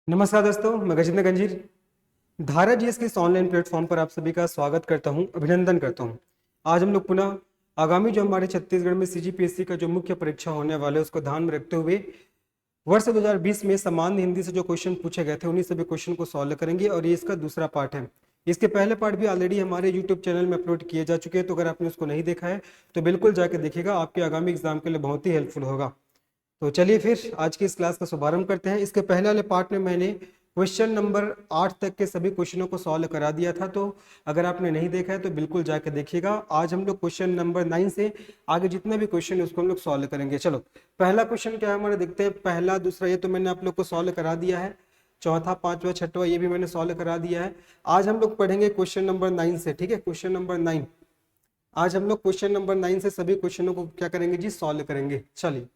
नमस्कार दोस्तों, मैं गजेंद्र गंजीर धारा जीएस के इस ऑनलाइन प्लेटफॉर्म पर आप सभी का स्वागत करता हूं, अभिनंदन करता हूं। आज हम लोग पुनः आगामी जो हमारे छत्तीसगढ़ में सीजीपीएससी का जो मुख्य परीक्षा होने वाले उसको ध्यान में रखते हुए वर्ष 2020 में सामान्य हिंदी से जो क्वेश्चन पूछे गए थे उन्हीं सभी क्वेश्चन को सॉल्व करेंगे और ये इसका दूसरा पार्ट है। इसके पहले पार्ट भी ऑलरेडी हमारे यूट्यूब चैनल में अपलोड किए जा चुके हैं, तो अगर आपने उसको नहीं देखा है तो बिल्कुल जाकर देखिएगा, आपके आगामी एग्जाम के लिए बहुत ही हेल्पफुल होगा। तो चलिए फिर आज की इस क्लास का शुभारंभ करते हैं। इसके पहले वाले पार्ट में मैंने क्वेश्चन नंबर 8 तक के सभी क्वेश्चनों को सॉल्व करा दिया था, तो अगर आपने नहीं देखा है तो बिल्कुल जाके देखिएगा। आज हम लोग क्वेश्चन नंबर 9 से आगे जितने भी क्वेश्चन है उसको हम लोग सॉल्व करेंगे। चलो, पहला क्वेश्चन क्या है हमारे, देखते हैं। पहला दूसरा ये तो मैंने आप लोग को सॉल्व करा दिया है, चौथा पांचवा छठवा ये भी मैंने सॉल्व करा दिया है। आज हम लोग पढ़ेंगे क्वेश्चन नंबर 9 से, ठीक है। क्वेश्चन नंबर 9, आज हम लोग क्वेश्चन नंबर 9 से सभी क्वेश्चनों को क्या करेंगे जी, सॉल्व करेंगे। चलिए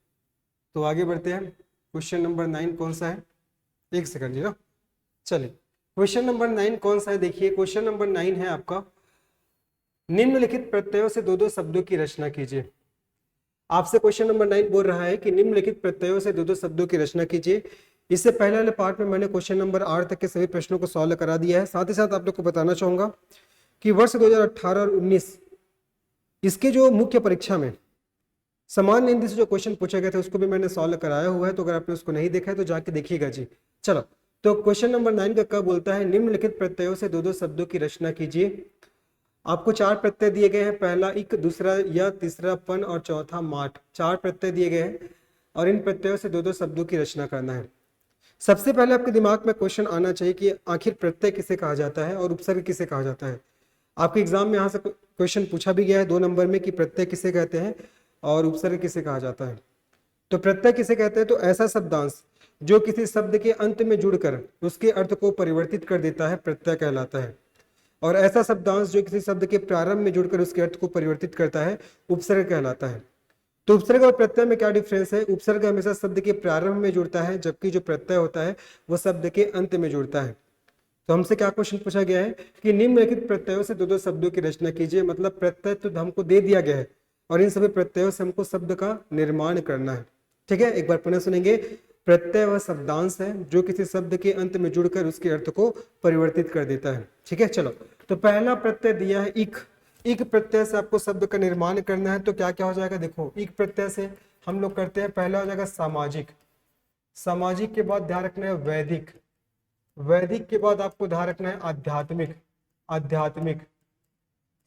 तो आगे बढ़ते हैं। क्वेश्चन नंबर 9 कौन सा है, एक सेकंड जी ना। चलिए, क्वेश्चन नंबर 9 कौन सा है, देखिए। क्वेश्चन नंबर 9 है आपका, निम्नलिखित प्रत्ययों से दो दो शब्दों की रचना कीजिए। आपसे क्वेश्चन नंबर 9 बोल रहा है कि निम्नलिखित प्रत्ययों से दो दो शब्दों की रचना कीजिए। इससे पहले वाले पार्ट में मैंने क्वेश्चन नंबर 8 तक के सभी प्रश्नों को सॉल्व करा दिया है। साथ ही साथ आप लोग को बताना चाहूंगा कि वर्ष 2018 और 19 इसके जो मुख्य परीक्षा में सामान्य हिंदी से जो क्वेश्चन पूछे गए थे उसको भी मैंने सॉल्व कराया हुआ है, तो अगर आपने उसको नहीं देखा है तो जाके देखिएगा जी। चलो, तो क्वेश्चन नंबर 9 का क्या बोलता है, निम्नलिखित प्रत्ययों से दो दो शब्दों की रचना कीजिए। आपको 4 प्रत्यय दिए गए हैं, पहला इक, दूसरा या, तीसरा पन और चौथा माट। 4 प्रत्यय दिए गए हैं और इन प्रत्ययों से दो दो शब्दों की रचना करना है। सबसे पहले आपके दिमाग में क्वेश्चन आना चाहिए कि आखिर प्रत्यय किसे कहा जाता है और उपसर्ग किसे कहा जाता है। आपके एग्जाम में यहाँ से क्वेश्चन पूछा भी गया है 2 नंबर में कि प्रत्यय किसे कहते हैं और उपसर्ग किसे कहा जाता है। तो प्रत्यय किसे कहते हैं, तो ऐसा शब्दांश जो किसी शब्द के अंत में जुड़कर उसके अर्थ को परिवर्तित कर देता है, प्रत्यय कहलाता है। और ऐसा शब्दांश जो किसी शब्द के प्रारंभ में जुड़कर उसके अर्थ को परिवर्तित करता है, उपसर्ग कहलाता है। तो उपसर्ग और प्रत्यय में क्या डिफरेंस है, उपसर्ग हमेशा शब्द के प्रारंभ में जुड़ता है, जबकि जो प्रत्यय होता है वो शब्द के अंत में जुड़ता है। तो हमसे क्या क्वेश्चन पूछा गया है कि निम्नलिखित प्रत्ययों से दो दो शब्दों की रचना कीजिए। मतलब प्रत्यय तो हमको दे दिया गया है और इन सभी प्रत्ययों से हमको शब्द का निर्माण करना है, ठीक है। एक बार पुनः सुनेंगे। प्रत्यय वह शब्दांश है जो किसी शब्द के अंत में जुड़कर उसके अर्थ को परिवर्तित कर देता है, ठीक है। चलो, तो पहला प्रत्यय दिया है इक। इक प्रत्यय से आपको शब्द का निर्माण करना है, तो क्या क्या हो जाएगा, देखो। इक प्रत्यय से हम लोग करते हैं, पहला हो जाएगा सामाजिक। सामाजिक के बाद ध्यान रखना है वैदिक। वैदिक के बाद आपको ध्यान रखना है आध्यात्मिक। आध्यात्मिक,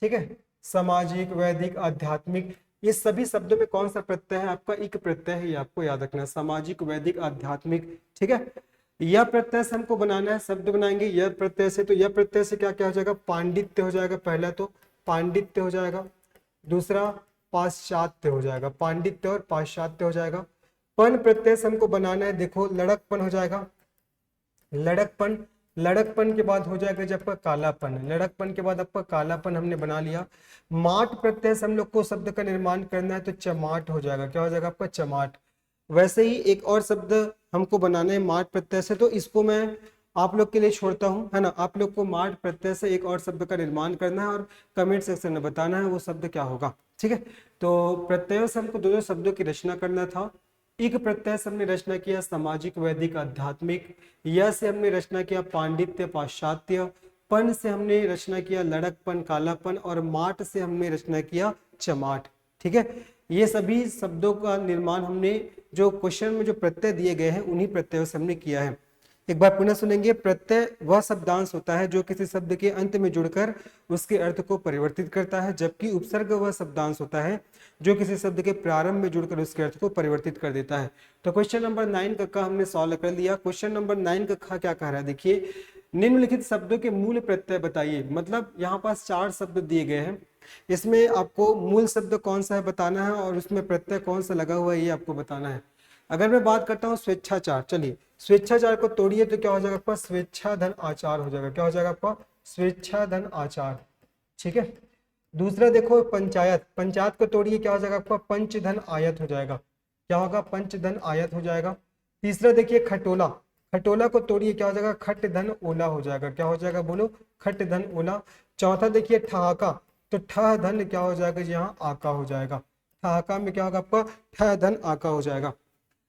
ठीक है। सामाजिक, वैदिक, आध्यात्मिक, ये सभी शब्दों में कौन सा प्रत्यय है, आपका इक प्रत्यय है। ये आपको याद रखना है, सामाजिक, वैदिक, आध्यात्मिक, ठीक है। यह प्रत्यय से हमको बनाना है, शब्द बनाएंगे यह प्रत्यय से। तो यह प्रत्यय से क्या क्या हो जाएगा, पांडित्य हो जाएगा। पहला तो पांडित्य हो जाएगा, दूसरा पाश्चात्य हो जाएगा। पांडित्य और पाश्चात्य हो जाएगा। पन प्रत्यय से हमको बनाना है, देखो, लड़कपन हो जाएगा। लड़कपन, लड़कपन के बाद हो जाएगा जब आपका कालापन। लड़कपन के बाद आपका कालापन हमने बना लिया। माट प्रत्यय से हम लोग को शब्द का निर्माण करना है, तो चमाट हो जाएगा। क्या हो जाएगा आपका, चमाट। वैसे ही एक और शब्द हमको बनाना है माट प्रत्यय से, तो इसको मैं आप लोग के लिए छोड़ता हूं, है ना। आप लोग को माट प्रत्यय से एक और शब्द का निर्माण करना है और कमेंट सेक्शन में बताना है वो शब्द क्या होगा, ठीक है। तो प्रत्ययों से हमको दो दो शब्दों की रचना करना था। इक प्रत्यय से हमने रचना किया सामाजिक, वैदिक, आध्यात्मिक। य से हमने रचना किया पांडित्य, पाश्चात्य। पन से हमने रचना किया लड़कपन, कालापन। और माट से हमने रचना किया चमाट, ठीक है। ये सभी शब्दों का निर्माण हमने जो क्वेश्चन में जो प्रत्यय दिए गए हैं उन्हीं प्रत्ययों से हमने किया है। एक बार पुनः सुनेंगे। प्रत्यय वह शब्दांश होता है जो किसी शब्द के अंत में जुड़कर उसके अर्थ को परिवर्तित करता है, जबकि उपसर्ग वह शब्दांश होता है जो किसी शब्द के प्रारंभ में जुड़कर उसके अर्थ को परिवर्तित कर देता है। तो क्वेश्चन नंबर 9 का हमने सॉल्व कर लिया। क्वेश्चन नंबर 9 का क्या कह रहा है, देखिए। निम्नलिखित शब्दों के मूल प्रत्यय बताइए। मतलब यहाँ पास 4 शब्द दिए गए हैं, इसमें आपको मूल शब्द कौन सा है बताना है और उसमें प्रत्यय कौन सा लगा हुआ है ये आपको बताना है। अगर मैं बात करता हूँ स्वेच्छाचार, चलिए स्वेच्छाचार को तोड़िए तो क्या हो जाएगा आपका, स्वेच्छा धन आचार हो जाएगा। क्या हो जाएगा आपका, स्वेच्छा धन आचार, ठीक है। दूसरा देखो पंचायत। पंचायत को तोड़िए, क्या हो जाएगा आपका, पंच धन आयत हो जाएगा। क्या होगा, पंच धन आयत हो जाएगा। तीसरा देखिए खटोला। खटोला को तोड़िए, क्या हो जाएगा, खट धन ओला हो जाएगा। क्या हो जाएगा, बोलो, खट धन ओला। चौथा देखिए ठहाका। तो ठह धन क्या हो जाएगा, यहाँ आका हो जाएगा। ठहाका में क्या होगा आपका, ठह धन आका हो जाएगा।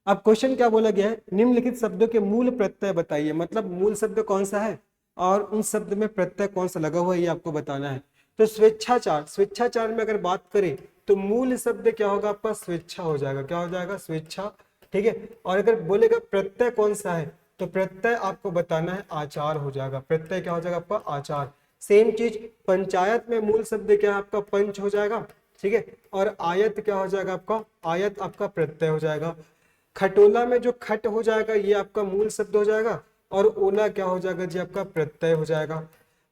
अब क्वेश्चन क्या बोला गया है, निम्नलिखित शब्दों के मूल प्रत्यय बताइए, मतलब मूल शब्द कौन सा है और उन शब्द में प्रत्यय कौन सा लगा हुआ है ये आपको बताना है। तो स्वेच्छाचार, स्वेच्छाचार में अगर बात करें तो मूल शब्द क्या होगा आपका, स्वेच्छा हो जाएगा। क्या हो जाएगा, स्वेच्छा। ठीक है, और अगर बोलेगा प्रत्यय कौन सा है तो प्रत्यय आपको बताना है आचार हो जाएगा। प्रत्यय क्या हो जाएगा आपका, आचार। सेम चीज पंचायत में मूल शब्द क्या है आपका, पंच हो जाएगा। ठीक है, और आयत क्या हो जाएगा आपका, आयत आपका प्रत्यय हो जाएगा। खटोला में जो खट हो जाएगा ये आपका मूल शब्द हो जाएगा, और ओला क्या हो जाएगा जी आपका प्रत्यय हो जाएगा।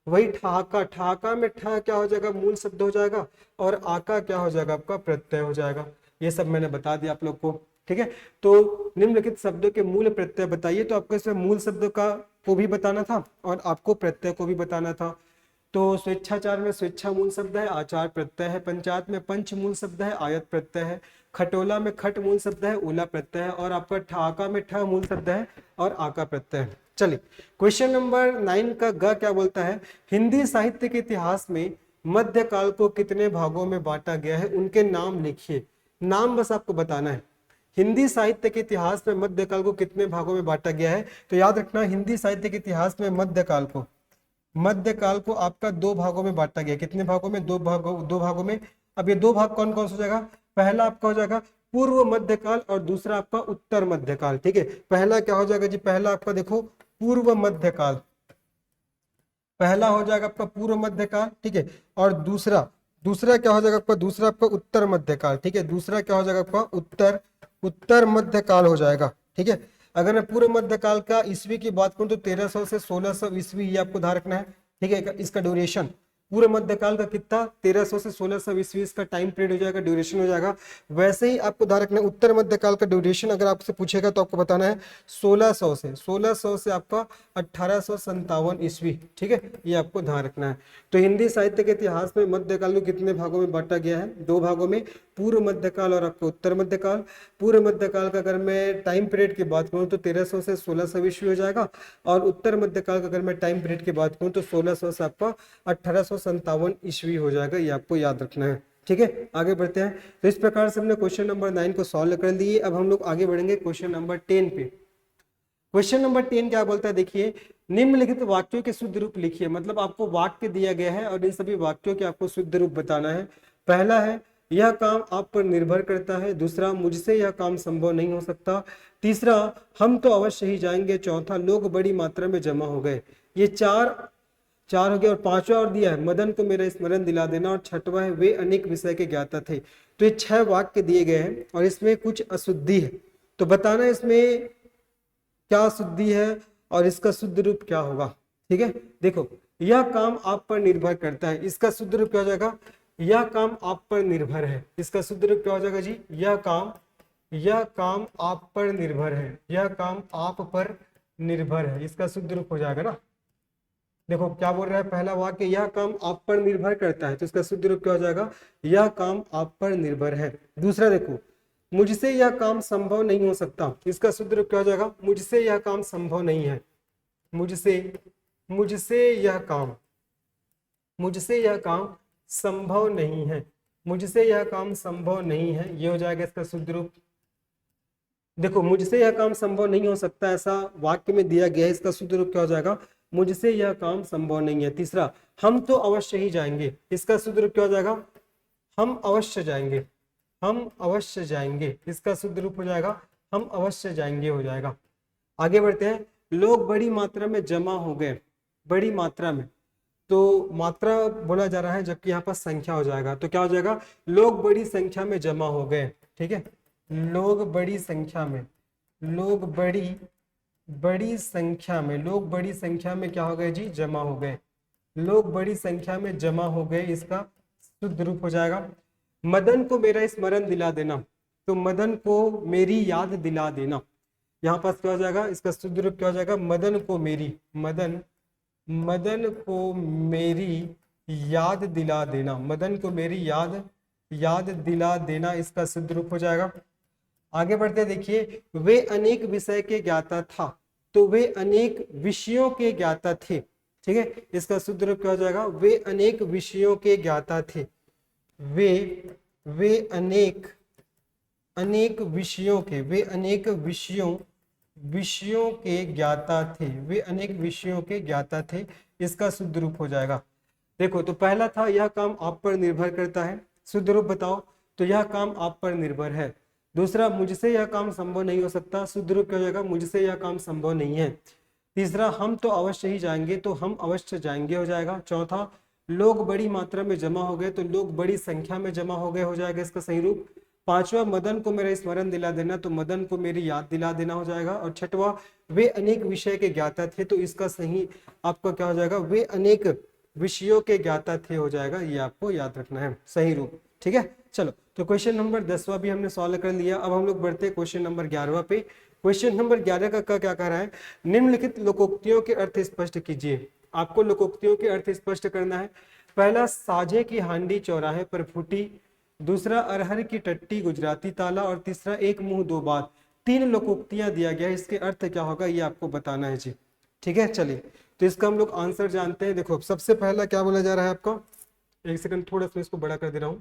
वही ठहाका, ठहाका में ठ क्या हो जाएगा, मूल शब्द हो जाएगा, और आका क्या हो जाएगा आपका प्रत्यय हो जाएगा। ये सब मैंने बता दिया आप लोग को। ठीक है, तो निम्नलिखित शब्दों के मूल प्रत्यय बताइए, तो आपको इसमें मूल शब्द का को भी बताना था और आपको प्रत्यय को भी बताना था। तो स्वेच्छाचार में स्वेच्छा मूल शब्द है, आचार प्रत्यय है। पंचायत में पंच मूल शब्द है, आयत प्रत्यय है। खटोला में खट मूल शब्द है, ओला प्रत्यय है, और आपका ठहाका में ठ मूल शब्द है और आका प्रत्यय है। चलिए क्वेश्चन नंबर 9 का ग क्या बोलता है, हिंदी साहित्य के इतिहास में मध्यकाल को कितने भागों में बांटा गया है, उनके नाम लिखिए। नाम बस आपको बताना है। हिंदी साहित्य के इतिहास में मध्यकाल को कितने भागों में बांटा गया है, तो याद रखना हिंदी साहित्य के इतिहास में मध्यकाल को आपका दो भागों में बांटा गया। कितने भागों में, दो भागों में। अब ये दो भाग कौन कौन सा हो जाएगा, पहला आपका हो जाएगा पूर्व मध्यकाल और दूसरा आपका उत्तर मध्यकाल। ठीक है, पहला क्या हो जाएगा जी, पहला आपका देखो पूर्व मध्यकाल, पहला हो जाएगा आपका पूर्व मध्यकाल। ठीक है, और दूसरा दूसरा क्या हो जाएगा आपका, दूसरा आपका उत्तर मध्यकाल। ठीक है, दूसरा क्या हो जाएगा आपका उत्तर मध्यकाल हो जाएगा। ठीक है, अगर मैं पूर्व मध्यकाल का ईस्वी की बात करूं तो 1300 से 1600 ईस्वी, ये आपको ध्यान रखना है। ठीक है, इसका ड्यूरेशन पूर्व मध्यकाल का कितना, 1300 से 1600 ईस्वी इसका टाइम पीरियड हो जाएगा, ड्यूरेशन हो जाएगा। वैसे ही आपको ध्यान रखना है उत्तर मध्यकाल का ड्यूरेशन अगर आपसे पूछेगा तो आपको बताना है 1600 से आपका 1857 ईस्वी। ठीक है, ये आपको ध्यान रखना है। तो हिंदी साहित्य के इतिहास में मध्यकाल को कितने भागों में बांटा गया है, दो भागों में, पूर्व मध्यकाल और आपका उत्तर मध्यकाल। पूर्व मध्यकाल का अगर मैं टाइम पीरियड की बात करूं तो 1300 से 1600 ईस्वी हो जाएगा, और उत्तर मध्यकाल का अगर मैं टाइम पीरियड की बात करूं तो 1600 से आपका 1857 ईस्वी हो जाएगा। ये आपको याद रखना है। ठीक है, आगे बढ़ते हैं। तो इस प्रकार से हमने क्वेश्चन नंबर 9 को सॉल्व कर लिए। अब हम लोग आगे बढ़ेंगे क्वेश्चन नंबर 10 पे। क्वेश्चन नंबर 10 क्या बोलता है, देखिए निम्नलिखित वाक्यों के शुद्ध रूप लिखिए। मतलब आपको वाक्य दिया गया है और इन सभी वाक्यों के आपको शुद्ध रूप बताना है। पहला है यह काम आप पर निर्भर करता है। दूसरा, मुझसे यह काम संभव नहीं हो सकता। तीसरा, हम तो अवश्य ही जाएंगे। चौथा, लोग बड़ी मात्रा में जमा हो गए। ये चार चार हो गया, और पांचवा और दिया है मदन को मेरा स्मरण दिला देना, और छठवा है वे अनेक विषय के ज्ञाता थे। तो ये 6 वाक्य दिए गए हैं और इसमें कुछ अशुद्धि है, तो बताना इसमें क्या शुद्धि है और इसका शुद्ध रूप क्या होगा। ठीक है, देखो यह काम आप पर निर्भर करता है, इसका शुद्ध रूप क्या हो जाएगा, यह काम आप पर निर्भर है। इसका शुद्ध रूप क्या हो जाएगा जी, यह काम आप पर निर्भर है। यह काम आप पर निर्भर है, इसका शुद्ध रूप हो जाएगा ना। देखो क्या बोल रहा है पहला वाक्य, यह काम आप पर निर्भर करता है, तो इसका शुद्ध रूप क्या हो जाएगा, यह काम आप पर निर्भर है। दूसरा देखो, मुझसे यह काम संभव नहीं हो सकता, इसका शुद्ध रूप क्या हो जाएगा, मुझसे यह काम संभव नहीं है। मुझसे यह काम संभव नहीं है। मुझसे यह काम संभव नहीं है, ये हो जाएगा इसका शुद्ध रूप। देखो मुझसे यह काम संभव नहीं हो सकता ऐसा वाक्य में दिया गया है, इसका शुद्ध रूप क्या हो जाएगा, मुझसे यह काम संभव नहीं है। तीसरा, हम तो अवश्य ही जाएंगे, इसका शुद्ध रूप क्या हो जाएगा, हम अवश्य जाएंगे। इसका शुद्ध रूप हो जाएगा हम अवश्य जाएंगे हो जाएगा। आगे बढ़ते हैं। लोग बड़ी मात्रा में जमा हो गए, बड़ी मात्रा में, तो मात्रा बोला जा रहा है जबकि यहाँ पर संख्या हो जाएगा, तो क्या हो जाएगा, लोग बड़ी संख्या में जमा हो गए। ठीक है, लोग बड़ी संख्या में क्या हो गए जी, जमा हो गए। लोग बड़ी संख्या में जमा हो गए, इसका शुद्ध रूप हो जाएगा। मदन को मेरा स्मरण दिला देना, तो मदन को मेरी याद दिला देना, यहाँ पास क्या हो जाएगा, इसका शुद्ध रूप क्या हो जाएगा, मदन को मेरी याद दिला देना। मदन को मेरी याद दिला देना, इसका शुद्ध रूप हो जाएगा। आगे बढ़ते देखिए, वे अनेक विषय के ज्ञाता था, तो वे अनेक विषयों के ज्ञाता थे। ठीक है, इसका शुद्ध रूप क्या हो जाएगा, वे अनेक विषयों के ज्ञाता थे। वे अनेक अनेक विषयों के, वे अनेक विषयों के ज्ञाता थे, वे अनेक विषयों के ज्ञाता थे। इसका शुद्ध रूप हो जाएगा, देखो तो पहला था यह काम आप पर निर्भर करता है, शुद्ध रूप बताओ, तो यह काम आप पर निर्भर है। दूसरा, मुझसे यह काम संभव नहीं हो सकता, शुद्ध रूप क्या हो जाएगा, मुझसे यह काम संभव नहीं है। तीसरा, हम तो अवश्य ही जाएंगे, तो हम अवश्य जाएंगे हो जाएगा। चौथा, लोग बड़ी मात्रा में जमा हो गए, तो लोग बड़ी संख्या में जमा हो गए हो जाएगा इसका सही रूप। पांचवा, मदन को मेरा स्मरण दिला देना, तो मदन को मेरी याद दिला देना हो जाएगा। और छठवा, वे अनेक विषय के ज्ञाता थे, तो इसका सही आपका क्या हो जाएगा, वे अनेक विषयों के ज्ञाता थे हो जाएगा। ये आपको याद रखना है सही रूप, ठीक है। चलो, तो क्वेश्चन नंबर 10वां भी हमने सॉल्व कर लिया। अब हम लोग बढ़ते हैं क्वेश्चन नंबर 11वां पे। क्वेश्चन नंबर 11 का क्या कह रहा है, निम्नलिखित लोकोक्तियों के अर्थ स्पष्ट कीजिए। आपको लोकोक्तियों के अर्थ स्पष्ट करना है। पहला, साझे की हांडी चौराहे पर फूटी। दूसरा, अरहर की टट्टी गुजराती ताला। और तीसरा, एक मुंह दो बात। तीन लोकोक्तियां दिया गया है, इसके अर्थ क्या होगा ये आपको बताना है जी, ठीक है। चलिए, तो इसका हम लोग आंसर जानते हैं। देखो, सबसे पहला क्या बोला जा रहा है आपका, एक सेकंड थोड़ा सा इसको बड़ा कर दे रहा हूं।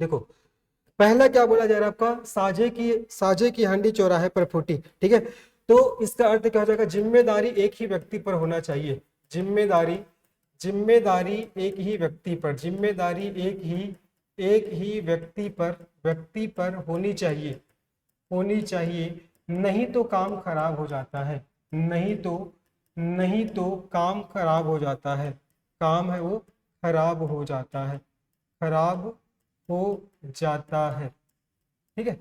देखो, पहला क्या बोला जा रहा है आपका, साझे की हांडी चौराहे पर फूटी, ठीक है। तो इसका अर्थ क्या हो जाएगा, जिम्मेदारी एक ही व्यक्ति पर होना चाहिए। जिम्मेदारी जिम्मेदारी एक ही व्यक्ति पर, जिम्मेदारी एक ही व्यक्ति पर होनी चाहिए, नहीं तो काम खराब हो जाता है। नहीं तो काम खराब हो जाता है, काम है वो खराब हो जाता है, खराब हो जाता है, ठीक है।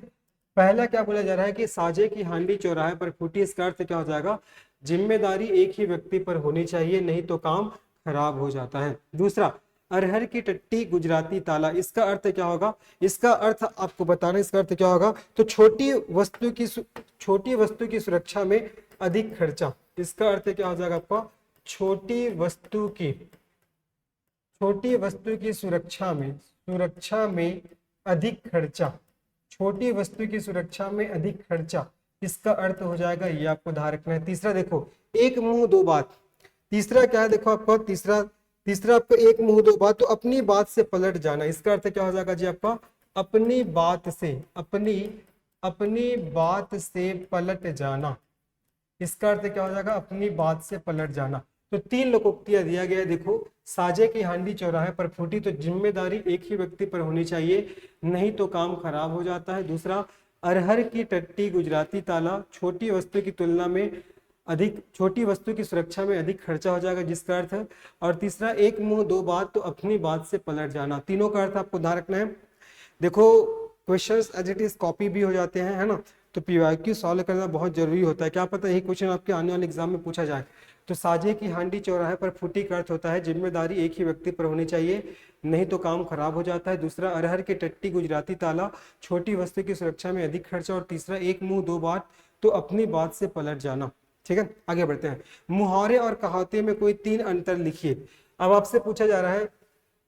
पहला क्या बोला जा रहा है कि साझे की हांडी चौराहे पर फूटी, इसका अर्थ क्या हो जाएगा, जिम्मेदारी एक ही व्यक्ति पर होनी चाहिए, नहीं तो काम खराब हो जाता है। दूसरा, अरहर की टट्टी गुजराती ताला, इसका अर्थ क्या होगा, इसका अर्थ आपको बताना, इसका अर्थ क्या होगा, तो छोटी वस्तु की सुरक्षा में अधिक खर्चा। इसका अर्थ क्या हो जाएगा आपका, छोटी वस्तु की सुरक्षा में अधिक खर्चा, छोटी वस्तु की सुरक्षा में अधिक खर्चा, इसका अर्थ हो जाएगा, ये आपको ध्यान रखना है। तीसरा, देखो, एक मुंह दो बात। तीसरा क्या है, देखो आपको तीसरा आपको एक मुंह दो बात, तो अपनी बात से पलट जाना। इसका अर्थ क्या हो जाएगा जी आपका, अपनी बात से पलट जाना। इसका अर्थ क्या हो जाएगा, अपनी बात से पलट जाना। तो तीन लोकोक्तियां दिया गया है। देखो, साझे की हांडी चौराहे पर फूटी, तो जिम्मेदारी एक ही व्यक्ति पर होनी चाहिए, नहीं तो काम खराब हो जाता है। दूसरा, अरहर की टट्टी गुजराती ताला, छोटी वस्तु की तुलना में छोटी वस्तु की सुरक्षा में अधिक खर्चा हो जाएगा, जिसका अर्थ है। और तीसरा, एक मुंह दो बात, तो अपनी बात से पलट जाना। तीनों का अर्थ आपको ध्यान रखना है। देखो, questions as it is copy भी हो जाते हैं, है ना, तो पीवाईक्यू सॉल्व करना बहुत जरूरी होता है। क्या पता यही क्वेश्चन आपके आने वाले एग्जाम में पूछा जाए। तो साझे की हांडी चौराहे पर फूटी का अर्थ होता है, जिम्मेदारी एक ही व्यक्ति पर होनी चाहिए, नहीं तो काम खराब हो जाता है। दूसरा, अरहर की टट्टी गुजराती ताला, छोटी वस्तु की सुरक्षा में अधिक खर्चा। और तीसरा, एक मुंह दो बात, तो अपनी बात से पलट जाना, ठीक है। आगे बढ़ते हैं। मुहावरे और कहावते में कोई तीन अंतर लिखिए। अब आपसे पूछा जा रहा है,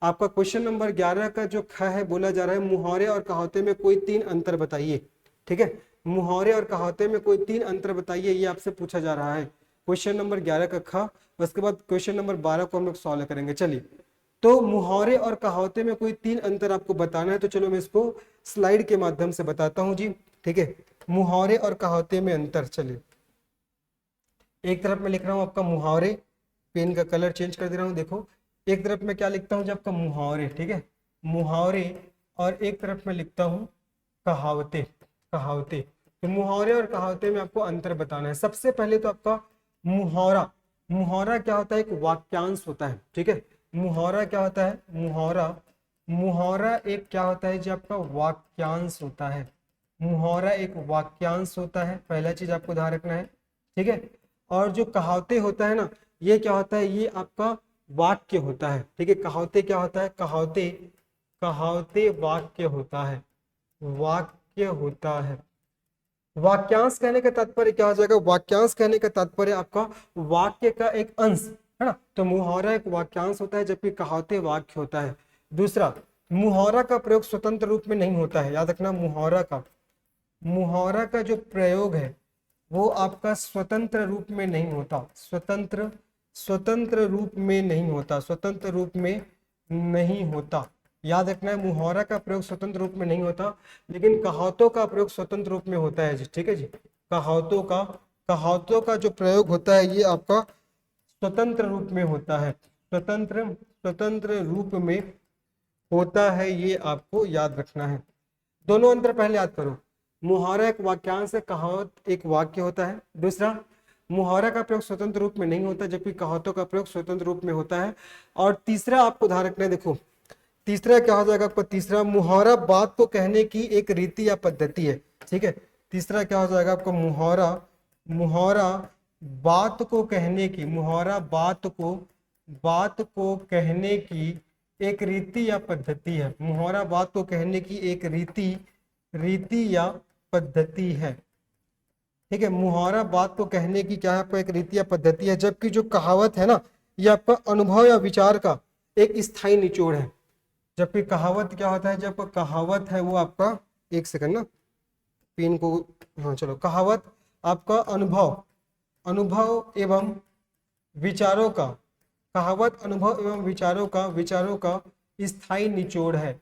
आपका क्वेश्चन नंबर 11 का जो ख है, बोला जा रहा है मुहावरे और कहावते में कोई तीन अंतर बताइए, ठीक है। मुहावरे और कहावते में कोई तीन अंतर बताइए, ये आपसे पूछा जा रहा है। क्वेश्चन नंबर 11 का ख, उसके बाद क्वेश्चन नंबर 12 को हम लोग सॉल्व करेंगे। चलिए, तो मुहावरे और कहावते में कोई तीन अंतर आपको बताना है, तो चलो मैं इसको स्लाइड के माध्यम से बताता हूं जी, ठीक है। मुहावरे और कहावते में अंतर, चलिए एक तरफ मैं लिख रहा हूं आपका मुहावरे, पेन का कलर चेंज कर दे रहा हूं। देखो, एक तरफ मैं क्या लिखता हूं, जब आपका मुहावरे, ठीक है, मुहावरे, और एक तरफ मैं लिखता हूं कहावते। तो मुहावरे और कहावते में आपको अंतर बताना है। सबसे पहले तो आपका मुहावरा क्या होता है, एक वाक्यांश होता है, ठीक है। मुहावरा क्या होता है, मुहावरा एक क्या होता है जी, आपका वाक्यांश होता है। मुहावरा एक वाक्यांश होता है, पहला चीज आपको ध्यान रखना है, ठीक है। और जो कहावते होता है ना, ये क्या होता है, ये आपका वाक्य होता है, ठीक है। कहावते क्या होता है, कहावते वाक्य होता है, वाक्य होता है। वाक्यांश कहने का तात्पर्य क्या हो जाएगा, वाक्यांश कहने का तात्पर्य आपका वाक्य का एक अंश, है ना। तो मुहावरा एक वाक्यांश होता है, जबकि कहावते वाक्य होता है। दूसरा, मुहावरा का प्रयोग स्वतंत्र रूप में नहीं होता है, याद रखना। मुहावरा का जो प्रयोग है वो आपका स्वतंत्र रूप में नहीं होता, स्वतंत्र रूप में नहीं होता, याद रखना है, मुहावरा का प्रयोग स्वतंत्र रूप में नहीं होता, लेकिन कहावतों का प्रयोग स्वतंत्र रूप में होता है जी। ठीक है जी, कहावतों का जो प्रयोग होता है ये आपका स्वतंत्र रूप में होता है, स्वतंत्र रूप में होता है, ये आपको याद रखना है। दोनों अंतर पहले याद करो। मुहावरा एक वाक्यांश है, कहावत एक वाक्य होता है। दूसरा, मुहावरा का प्रयोग स्वतंत्र रूप में नहीं होता, जबकि कहावतों का प्रयोग स्वतंत्र रूप में होता है। और तीसरा आपको ध्यान रखना है, देखो तीसरा क्या हो जाएगा आपका, तीसरा मुहावरा बात को कहने की एक रीति या पद्धति है। ठीक है, तीसरा क्या हो जाएगा आपका, मुहावरा बात को कहने की, मुहावरा बात को कहने की एक रीति या पद्धति है। मुहावरा बात को कहने की एक रीति या पद्धति है। ठीक है, मुहावरा बात को कहने की क्या है आपका, एक रीति या पद्धति है, जबकि जो कहावत है ना, ये आपका अनुभव या विचार का एक स्थायी निचोड़ है। जबकि कहावत क्या होता है, जब कहावत है वो आपका, एक सेकंड ना पेन को, हाँ चलो, कहावत आपका अनुभव एवं विचारों का, कहावत अनुभव एवं विचारों का स्थायी निचोड़ है।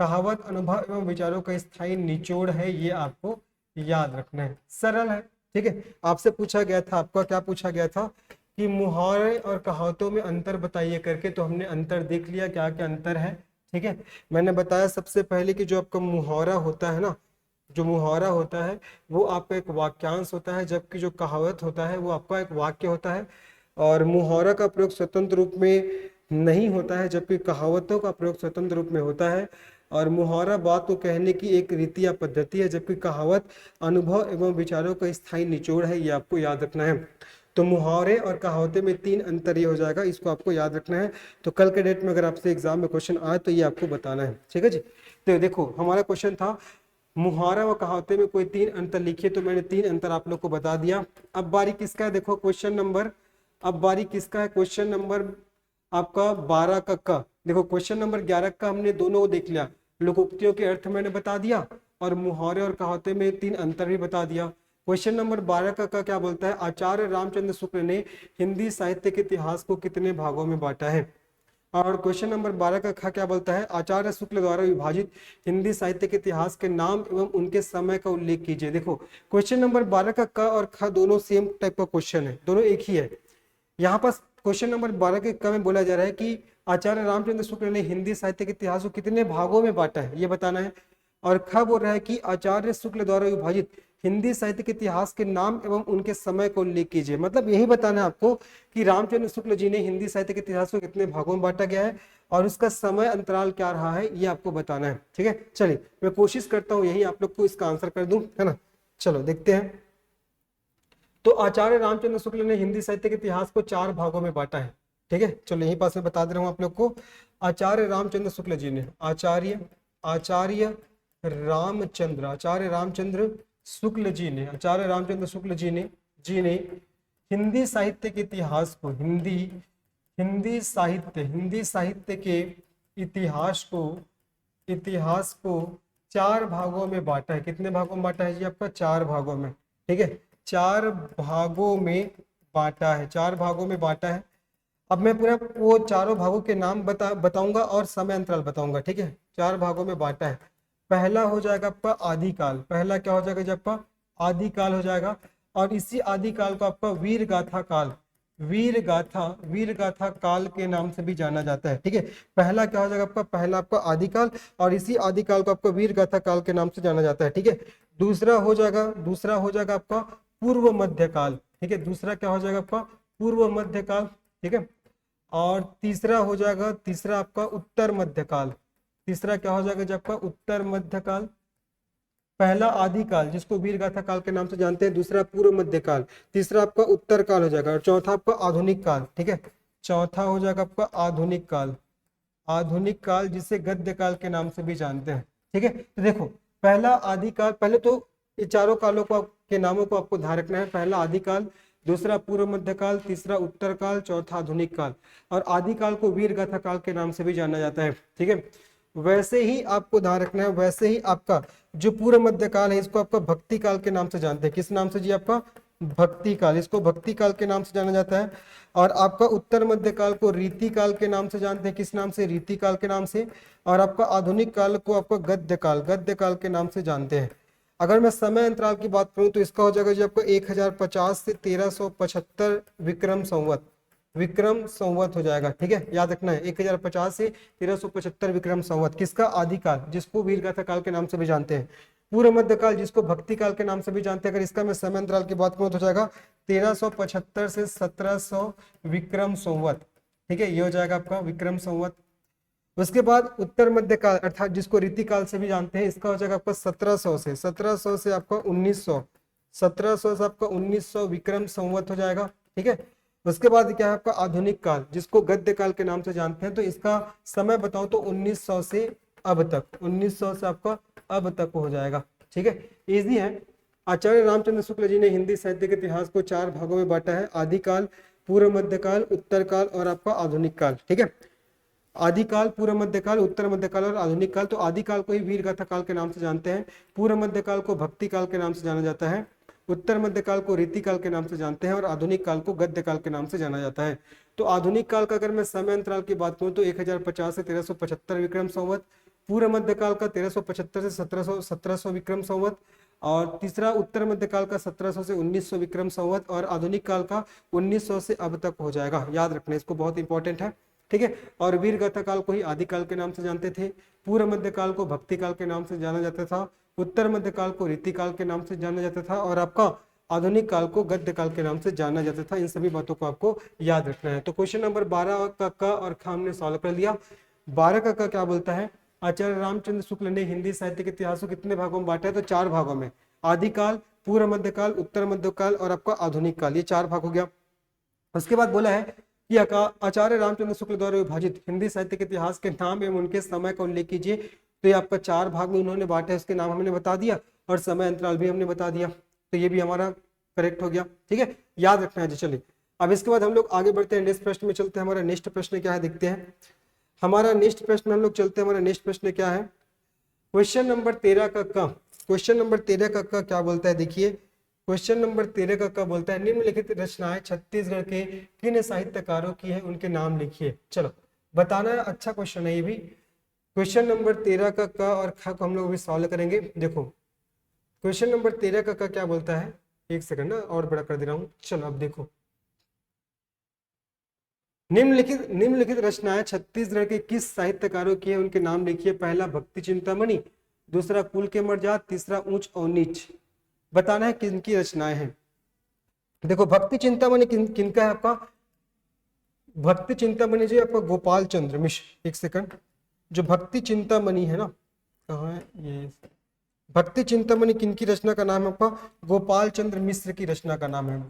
कहावत अनुभव एवं विचारों का स्थायी निचोड़ है, ये आपको याद रखना है। सरल है। ठीक है, आपसे पूछा गया था, आपका क्या पूछा गया था कि मुहावरे और कहावतों में अंतर बताइए करके, तो हमने अंतर देख लिया, क्या क्या अंतर है। ठीक है, मैंने बताया सबसे पहले कि जो आपका मुहावरा होता है ना, जो मुहावरा होता है वो आपका एक वाक्यांश होता है, जबकि जो कहावत होता है वो आपका एक वाक्य होता है। और मुहावरा का प्रयोग स्वतंत्र रूप में नहीं होता है, जबकि कहावतों का प्रयोग स्वतंत्र रूप में होता है। और मुहावरा बात को कहने की एक रीति या पद्धति है, जबकि कहावत अनुभव एवं विचारों का स्थायी निचोड़ है, ये आपको याद रखना है। तो मुहावरे और कहावतें में तीन अंतर ये हो जाएगा, इसको आपको याद रखना है। तो कल के डेट में अगर आपसे एग्जाम में क्वेश्चन आए तो ये आपको बताना है। ठीक है जी, तो देखो हमारा क्वेश्चन था मुहावरा व कहावते में कोई तीन अंतर लिखिए, तो मैंने तीन अंतर आप लोग को बता दिया। अब बारी किसका है, देखो क्वेश्चन नंबर, अब बारी किसका है, क्वेश्चन नंबर आपका 12 का। देखो क्वेश्चन नंबर 11 का हमने दोनों देख लिया, लोकोक्तियों के अर्थ मैंने बता दिया और मुहावरे और कहावते में तीन अंतर भी बता दिया। क्वेश्चन नंबर 12 का क्या बोलता है, आचार्य रामचंद्र शुक्ल ने हिंदी साहित्य के इतिहास को कितने भागों में बांटा है। और क्वेश्चन नंबर 12 का क्या बोलता है, आचार्य शुक्ल द्वारा विभाजित हिंदी साहित्य के इतिहास के नाम एवं उनके समय का उल्लेख कीजिए। देखो क्वेश्चन नंबर 12 का क और ख दोनों सेम टाइप का क्वेश्चन है, दोनों एक ही है। यहाँ पर क्वेश्चन नंबर 12 के क में बोला जा रहा है कि आचार्य रामचंद्र शुक्ल ने हिंदी साहित्य के इतिहास को कितने भागों में बांटा है, ये बताना है। और ख बोल रहा है कि आचार्य शुक्ल द्वारा विभाजित हिंदी साहित्य के इतिहास के नाम एवं उनके समय को उल्लेख कीजिए। मतलब यही बताना है आपको कि रामचंद्र शुक्ल जी ने हिंदी साहित्य के इतिहास को कितने भागों में बांटा गया है और उसका समय अंतराल क्या रहा है, ये आपको बताना है। ठीक है, चलिए मैं कोशिश करता हूँ यही आप लोग को इसका आंसर कर दूं, है ना। चलो देखते हैं। तो आचार्य रामचंद्र शुक्ल ने हिंदी साहित्य के इतिहास को 4 भागों में बांटा है। ठीक है, चलो यहीं पास में बता दे रहा हूँ आप लोग को। आचार्य रामचंद्र शुक्ल जी ने, आचार्य रामचंद्र शुक्ल जी ने, आचार्य रामचंद्र शुक्ल जी ने हिंदी साहित्य के इतिहास को, हिंदी साहित्य के इतिहास को 4 भागों में बांटा है। कितने भागों में बांटा है जी आपका, 4 भागों में। ठीक है, 4 भागों में बांटा है, 4 भागों में बांटा है। अब मैं पूरा वो चारों भागों के नाम बताऊंगा और समय अंतराल बताऊंगा। ठीक है, 4 भागों में बांटा है। पहला हो जाएगा आपका आदिकाल, पहला क्या हो जाएगा जब आपका आदिकाल हो जाएगा। और इसी आदिकाल को आपका वीर गाथा काल के नाम से भी जाना जाता है। ठीक है, पहला क्या हो जाएगा आपका, पहला आपका आदिकाल और इसी आदिकाल को आपका वीर गाथा काल के नाम से जाना जाता है। ठीक है, दूसरा हो जाएगा आपका पूर्व मध्यकाल। ठीक है, दूसरा क्या हो जाएगा आपका पूर्व मध्यकाल। ठीक है, और तीसरा आपका उत्तर मध्यकाल। तीसरा क्या हो जाएगा जब आपका उत्तर मध्यकाल। पहला आदिकाल जिसको वीर गाथा काल के नाम से जानते हैं, दूसरा पूर्व मध्यकाल, तीसरा आपका उत्तर काल हो जाएगा और चौथा आपका आधुनिक काल। ठीक है, चौथा हो जाएगा आपका आधुनिक काल जिसे गद्य काल के नाम से भी जानते हैं। ठीक है, तो देखो पहला आदिकाल, पहले तो ये चारों कालों को के नामों को आपको ध्यान रखना है। पहला आदिकाल, दूसरा पूर्व मध्यकाल, तीसरा उत्तर काल, चौथा आधुनिक काल। और आदिकाल को वीर गाथा काल के नाम से भी जाना जाता है। ठीक है, वैसे ही आपको ध्यान रखना है, वैसे ही आपका जो पूर्व मध्यकाल है इसको आपका भक्ति काल के नाम से जानते हैं। किस नाम से जी आपका भक्ति काल, इसको भक्ति काल के नाम से जाना जाता है। और आपका उत्तर मध्य काल को रीति काल के नाम से जानते हैं, किस नाम से? रीति काल के नाम से। और आपका आधुनिक काल को आपका गद्य काल के नाम से जानते हैं। अगर मैं समय अंतराल की बात करूं तो इसका हो जाएगा जी आपका 1050 से 1375 विक्रम संवत हो जाएगा। ठीक है, याद रखना है 1050 से 1375 विक्रम संवत। किसका? आदिकाल, जिसको वीरगाथा काल के नाम से भी जानते हैं। पूर्व मध्य काल, जिसको भक्ति काल के नाम से भी जानते हैं। अगर इसका मैं समय अंतराल की बात करूं तो हो जाएगा 1375 से 1700 विक्रम संवत। ठीक है, ये हो जाएगा आपका विक्रम संवत। उसके बाद उत्तर मध्य काल अर्थात जिसको रीति काल से भी जानते हैं, इसका हो जाएगा आपका 1700 से आपका 1900, 1700 से आपका 1900 विक्रम संवत हो जाएगा। ठीक है, उसके बाद क्या है आपका आधुनिक काल, जिसको गद्य काल के नाम से जानते हैं। तो इसका समय बताओ तो 1900 से अब तक, 1900 से आपका अब तक हो जाएगा। ठीक है, इजी है। आचार्य रामचंद्र शुक्ल जी ने हिंदी साहित्य के इतिहास को 4 भागों में बांटा है, आदिकाल, पूर्व मध्य काल, उत्तर काल और आपका आधुनिक काल। ठीक है, आदिकाल, पूर्व मध्य काल, उत्तर मध्य काल और आधुनिक काल। तो आदिकाल को ही वीरगाथा काल के नाम से जानते हैं, पूर्व मध्य काल को भक्ति काल के नाम से जाना जाता है, उत्तर मध्य काल को रीति काल के नाम से जानते हैं और आधुनिक काल को गद्य काल के नाम से जाना जाता है। तो आधुनिक काल का अगर मैं समय अंतराल की बात करूं तो 1050 से 1375 विक्रम संवत, पूर्व मध्य काल का 1375 से 1700 विक्रम संवत, और तीसरा उत्तर मध्य काल का 1700 से 1900 विक्रम संवत, और आधुनिक काल का 1900 से अब तक हो जाएगा। याद रखना, इसको बहुत इंपॉर्टेंट है। ठीक है, और वीरगाथा काल को ही आदिकाल के नाम से जानते थे, पूर्व मध्य काल को भक्ति काल के नाम से जाना जाता था, उत्तर मध्य काल को रीति काल के नाम से जाना जाता था, और आपका आधुनिक काल को गद्य काल के नाम से जाना जाता था। इन सभी बातों को आपको याद रखना है। तो क्वेश्चन नंबर 12 का क और ख हमने सॉल्व कर लिया। 12 का क क्या बोलता है? आचार्य रामचंद्र शुक्ल ने हिंदी साहित्य के इतिहास को कितने भागों में बांटा है? तो 4 भागों में, आदिकाल, पूर्व मध्य काल, उत्तर मध्य काल और आपका आधुनिक काल, ये 4 भाग हो गया। उसके बाद बोला है कि आचार्य रामचंद्र शुक्ल द्वारा विभाजित हिंदी साहित्य के इतिहास के नाम एवं उनके समय का उल्लेख कीजिए। तो ये आपका 4 भाग में उन्होंने बांटा है, उसके नाम हमने बता दिया और समय अंतराल भी हमने बता दिया। तो ये भी हमारा करेक्ट हो गया। ठीक है, याद रखना है जी। चलिए अब इसके बाद हम लोग आगे बढ़ते हैं, नेक्स्ट प्रश्न में चलते हैं। हमारा नेक्स्ट प्रश्न क्या है देखते हैं। हमारा नेक्स्ट प्रश्न हम लोग चलते हैं, हमारा नेक्स्ट प्रश्न क्या है? क्वेश्चन नंबर 13 का क, क्वेश्चन नंबर 13 का क क्या बोलता है? देखिए क्वेश्चन नंबर 13 का क बोलता है निम्नलिखित रचनाएं छत्तीसगढ़ के किन साहित्यकारों की है, उनके नाम लिखिए। चलो बताना है, अच्छा क्वेश्चन है ये भी। क्वेश्चन नंबर 13 का क और ख को हम लोग भी सॉल्व करेंगे। देखो क्वेश्चन नंबर 13 का क क्या बोलता है, एक सेकंड ना और बड़ा कर दे रहा हूं। चलो अब देखो, निम्नलिखित रचनाएं छत्तीसगढ़ के किस साहित्यकारों की है, उनके नाम लिखिए। पहला भक्ति चिंतामणि, दूसरा कुल के मर्याद, तीसरा ऊंच और नीच। बताना है किनकी रचनाएं हैं। देखो भक्ति चिंतामणि किनका है आपका? भक्ति चिंतामणि जी आपका गोपाल चंद्र मिश्र। एक सेकंड, जो भक्ति चिंतामणि है ना, कहाँ है ये? भक्ति चिंतामणि किनकी रचना का नाम है आपका? गोपाल चंद्र मिश्र की रचना का नाम है।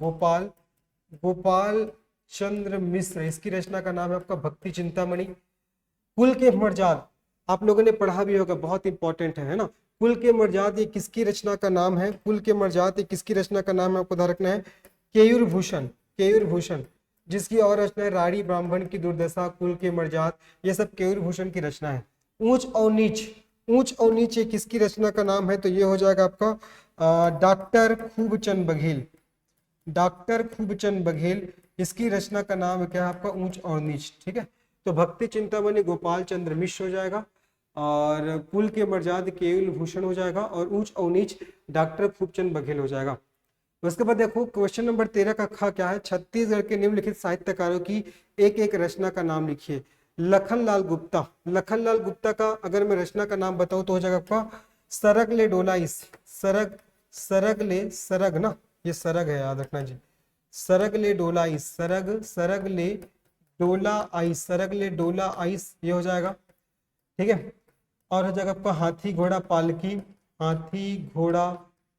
गोपाल चंद्र मिश्र, इसकी रचना का नाम है आपका भक्ति चिंतामणि। कुल के मर्याद आप लोगों ने पढ़ा भी होगा, बहुत इंपॉर्टेंट है ना। कुल के मर्याद ये किसकी रचना का नाम है? कुल के मर्याद ये किसकी रचना का नाम है? आपको ध्यान रखना है, केयूर भूषण, जिसकी और रचना है राड़ी ब्राह्मण की दुर्दशा, कुल के मर्याद, ये सब केयूर भूषण की रचना है। ऊंच और नीच ये किसकी रचना का नाम है? तो ये हो जाएगा आपका डॉक्टर खूबचंद बघेल, इसकी रचना का नाम क्या है आपका? ऊंच और नीच। ठीक है, तो भक्ति चिंतामणि गोपाल चंद्र मिश्र हो जाएगा, और कुल के मर्याद केयूर भूषण हो जाएगा, और ऊंच और नीच डॉक्टर खूबचंद बघेल हो जाएगा। उसके बाद देखो क्वेश्चन नंबर 13 का ख क्या है? छत्तीसगढ़ के निम्नलिखित साहित्यकारों की एक एक रचना का नाम लिखिए। लखनलाल गुप्ता का अगर मैं रचना का नाम बताऊं तो हो जाएगा आपका सरग ले डोलाइस, सरग ना, ये सरग है, याद रखना जी। सरग ले डोला आइस, ये हो जाएगा। ठीक है, और हो जाएगा आपका हाथी घोड़ा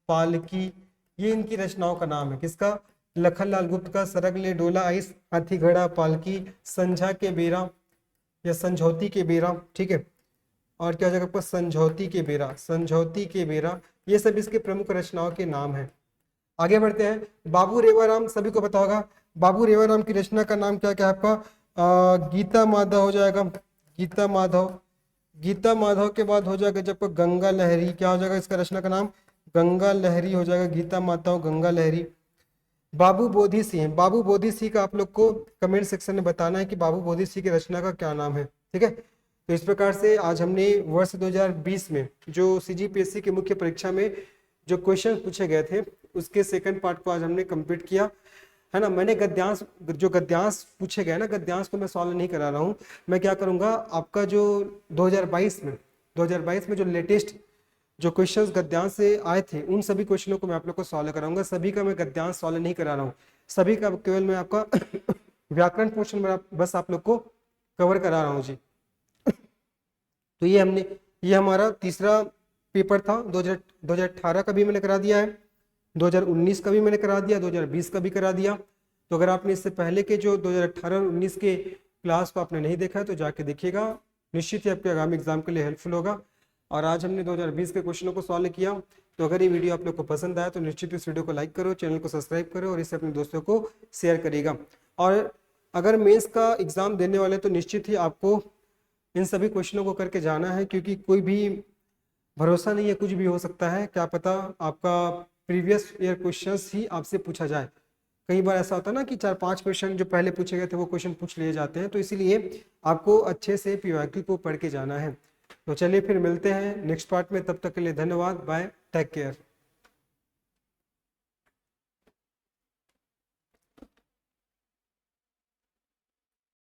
पालकी, ये इनकी रचनाओं का नाम है। किसका? लखनलाल गुप्त का सरग ले डोला आइस, हाथी घोड़ा पालकी, संझा के बेरा या समझौती के बेरा। ठीक है, और क्या हो जाएगा आपका? समझौती के बेरा, ये सब इसके प्रमुख रचनाओं के नाम है। आगे बढ़ते हैं। बाबू रेवाराम, सभी को पता होगा, बाबू रेवाराम की रचना का नाम क्या क्या है आपका? गीता माधव हो जाएगा, गीता माधव के बाद हो जाएगा जब गंगा लहरी, क्या हो जाएगा इसका रचना का नाम? गंगा लहरी हो जाएगा, गीता माधव गंगा लहरी। बाबू बोधि सिंह, बाबू बोधि सिंह का आप लोग को कमेंट सेक्शन में बताना है कि बाबू बोधि सिंह की रचना का क्या नाम है। ठीक है, तो इस प्रकार से आज हमने वर्ष 2020 में जो सीजीपीएससी की मुख्य परीक्षा में जो क्वेश्चन पूछे गए थे उसके सेकंड पार्ट को आज हमने कंप्लीट किया है ना। मैंने गद्यांश, जो गद्यांश पूछे गए ना, गद्यांश को मैं सॉल्व नहीं करा रहा हूँ। मैं क्या करूँगा, आपका जो 2022 में जो लेटेस्ट जो क्वेश्चंस गद्यांश से आए थे उन सभी क्वेश्चनों को मैं आप लोग को सॉल्व कराऊंगा। सभी का मैं गद्यांश सॉल्व नहीं करा रहा हूँ, सभी का केवल मैं आपका व्याकरण पोर्शन में बस आप लोग को कवर करा रहा हूँ जी। तो ये हमारा तीसरा पेपर था। 2018 का भी मैंने करा दिया है, 2019 का भी मैंने करा दिया, 2020 का भी करा दिया। तो अगर आपने इससे पहले के जो 2018 और 19 के क्लास को आपने नहीं देखा है तो जाके देखिएगा, निश्चित ही आपके आगामी एग्जाम के लिए हेल्पफुल होगा। और आज हमने 2020 के क्वेश्चनों को सॉल्व किया। तो अगर ये वीडियो आप लोग को पसंद आया तो निश्चित इस वीडियो को लाइक करो, चैनल को सब्सक्राइब करो और इसे अपने दोस्तों को शेयर करिएगा। और अगर मेंस का एग्जाम देने वाले तो निश्चित ही आपको इन सभी क्वेश्चनों को करके जाना है, क्योंकि कोई भी भरोसा नहीं है, कुछ भी हो सकता है। क्या पता आपका प्रीवियस ईयर क्वेश्चंस ही आपसे पूछा जाए। कई बार ऐसा होता है ना कि 4-5 क्वेश्चन जो पहले पूछे गए थे वो क्वेश्चन पूछ लिए जाते हैं। तो इसीलिए आपको अच्छे से पीवाईक्यू को पढ़ के जाना है। तो चलिए फिर मिलते हैं नेक्स्ट पार्ट में, तब तक के लिए धन्यवाद, बाय, टेक केयर।